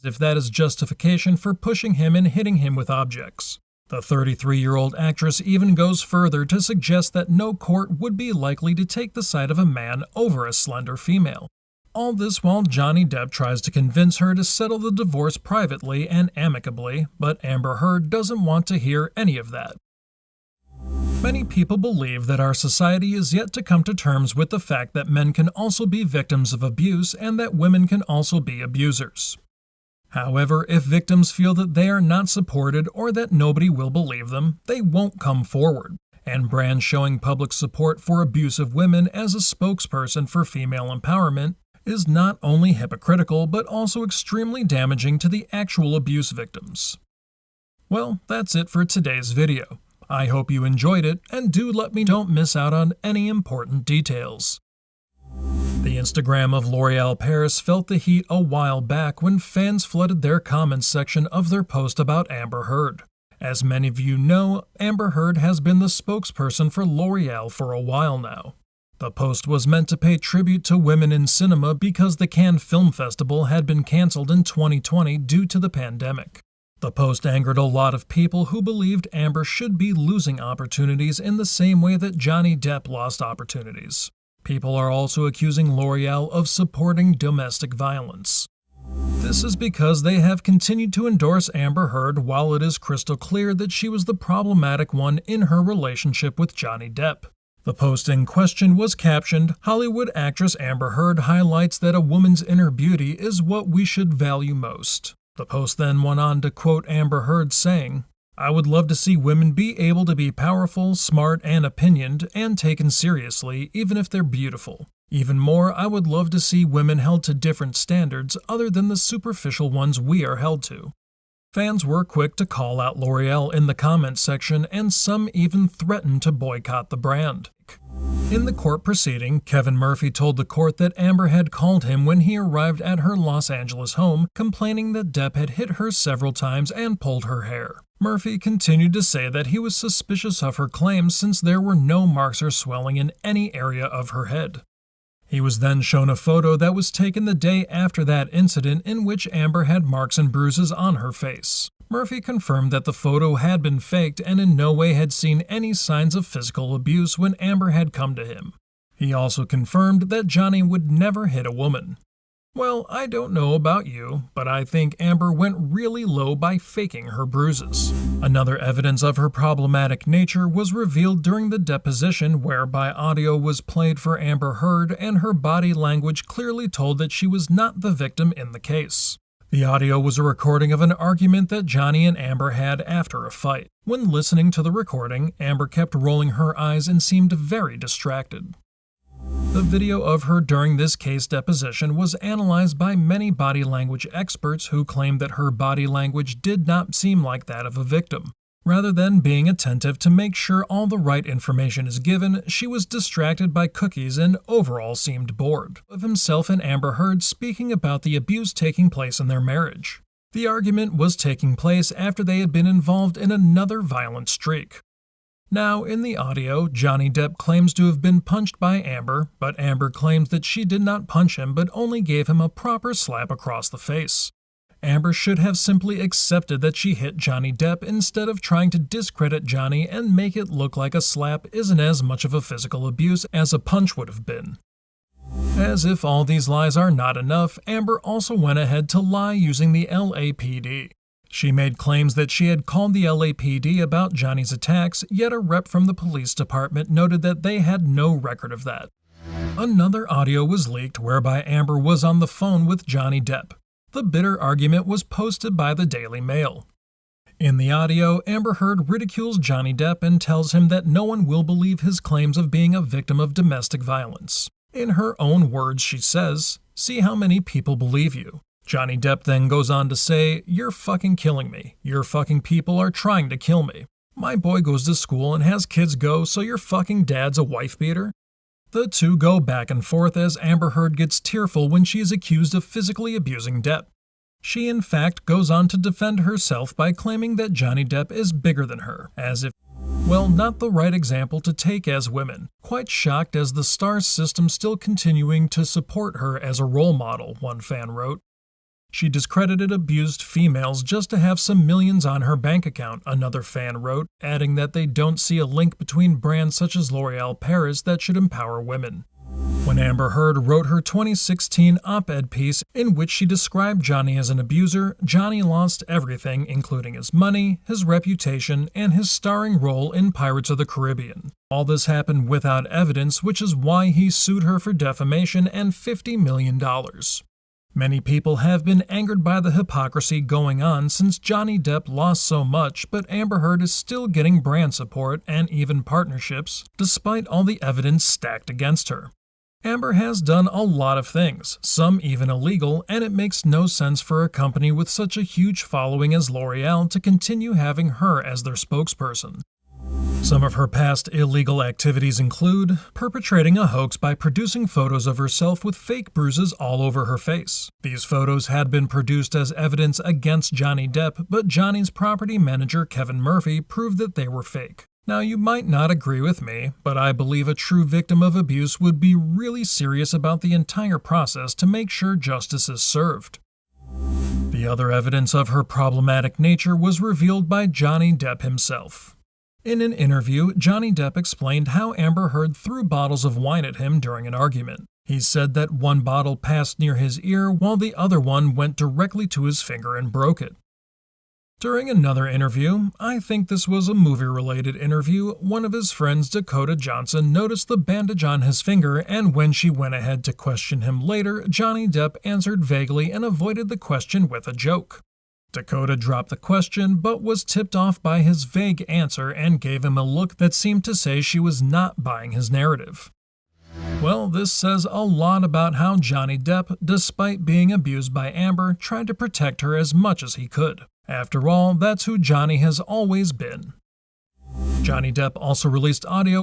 if that is justification for pushing him and hitting him with objects. The 33-year-old actress even goes further to suggest that no court would be likely to take the side of a man over a slender female. All this while Johnny Depp tries to convince her to settle the divorce privately and amicably, but Amber Heard doesn't want to hear any of that. Many people believe that our society is yet to come to terms with the fact that men can also be victims of abuse and that women can also be abusers. However, if victims feel that they are not supported or that nobody will believe them, they won't come forward. And brands showing public support for abusive women as a spokesperson for female empowerment is not only hypocritical but also extremely damaging to the actual abuse victims. Well, that's it for today's video. I hope you enjoyed it, and do let me know don't miss out on any important details. The Instagram of L'Oréal Paris felt the heat a while back when fans flooded their comments section of their post about Amber Heard. As many of you know, Amber Heard has been the spokesperson for L'Oréal for a while now. The post was meant to pay tribute to women in cinema because the Cannes Film Festival had been cancelled in 2020 due to the pandemic. The post angered a lot of people who believed Amber should be losing opportunities in the same way that Johnny Depp lost opportunities. People are also accusing L'Oréal of supporting domestic violence. This is because they have continued to endorse Amber Heard while it is crystal clear that she was the problematic one in her relationship with Johnny Depp. The post in question was captioned, "Hollywood actress Amber Heard highlights that a woman's inner beauty is what we should value most." The post then went on to quote Amber Heard saying, "I would love to see women be able to be powerful, smart, and opinioned, and taken seriously, even if they're beautiful. Even more, I would love to see women held to different standards other than the superficial ones we are held to." Fans were quick to call out L'Oréal in the comments section, and some even threatened to boycott the brand. In the court proceeding, Kevin Murphy told the court that Amber had called him when he arrived at her Los Angeles home, complaining that Depp had hit her several times and pulled her hair. Murphy continued to say that he was suspicious of her claims since there were no marks or swelling in any area of her head. He was then shown a photo that was taken the day after that incident in which Amber had marks and bruises on her face. Murphy confirmed that the photo had been faked and in no way had seen any signs of physical abuse when Amber had come to him. He also confirmed that Johnny would never hit a woman. Well, I don't know about you, but I think Amber went really low by faking her bruises. Another evidence of her problematic nature was revealed during the deposition, whereby audio was played for Amber Heard and her body language clearly told that she was not the victim in the case. The audio was a recording of an argument that Johnny and Amber had after a fight. When listening to the recording, Amber kept rolling her eyes and seemed very distracted. The video of her during this case deposition was analyzed by many body language experts who claimed that her body language did not seem like that of a victim. Rather than being attentive to make sure all the right information is given, she was distracted by cookies and overall seemed bored of himself and Amber Heard speaking about the abuse taking place in their marriage. The argument was taking place after they had been involved in another violent streak. Now, in the audio, Johnny Depp claims to have been punched by Amber, but Amber claims that she did not punch him but only gave him a proper slap across the face. Amber should have simply accepted that she hit Johnny Depp instead of trying to discredit Johnny and make it look like a slap isn't as much of a physical abuse as a punch would have been. As if all these lies are not enough, Amber also went ahead to lie using the LAPD. She made claims that she had called the LAPD about Johnny's attacks, yet a rep from the police department noted that they had no record of that. Another audio was leaked whereby Amber was on the phone with Johnny Depp. The bitter argument was posted by the Daily Mail. In the audio, Amber Heard ridicules Johnny Depp and tells him that no one will believe his claims of being a victim of domestic violence. In her own words, she says, "See how many people believe you." Johnny Depp then goes on to say, "You're fucking killing me. Your fucking people are trying to kill me. My boy goes to school and has kids go, so your fucking dad's a wife beater?" The two go back and forth as Amber Heard gets tearful when she is accused of physically abusing Depp. She in fact goes on to defend herself by claiming that Johnny Depp is bigger than her, as if, well, not the right example to take as women. Quite shocked as the star system still continuing to support her as a role model, one fan wrote. She discredited abused females just to have some millions on her bank account, another fan wrote, adding that they don't see a link between brands such as L'Oreal Paris that should empower women. When Amber Heard wrote her 2016 op-ed piece in which she described Johnny as an abuser, Johnny lost everything, including his money, his reputation, and his starring role in Pirates of the Caribbean. All this happened without evidence, which is why he sued her for defamation and $50 million. Many people have been angered by the hypocrisy going on since Johnny Depp lost so much, but Amber Heard is still getting brand support and even partnerships, despite all the evidence stacked against her. Amber has done a lot of things, some even illegal, and it makes no sense for a company with such a huge following as L'Oreal to continue having her as their spokesperson. Some of her past illegal activities include perpetrating a hoax by producing photos of herself with fake bruises all over her face. These photos had been produced as evidence against Johnny Depp, but Johnny's property manager Kevin Murphy proved that they were fake. Now, you might not agree with me, but I believe a true victim of abuse would be really serious about the entire process to make sure justice is served. The other evidence of her problematic nature was revealed by Johnny Depp himself. In an interview, Johnny Depp explained how Amber Heard threw bottles of wine at him during an argument. He said that one bottle passed near his ear while the other one went directly to his finger and broke it. During another interview, I think this was a movie-related interview, one of his friends, Dakota Johnson, noticed the bandage on his finger, and when she went ahead to question him later, Johnny Depp answered vaguely and avoided the question with a joke. Dakota dropped the question, but was tipped off by his vague answer and gave him a look that seemed to say she was not buying his narrative. Well, this says a lot about how Johnny Depp, despite being abused by Amber, tried to protect her as much as he could. After all, that's who Johnny has always been. Johnny Depp also released audio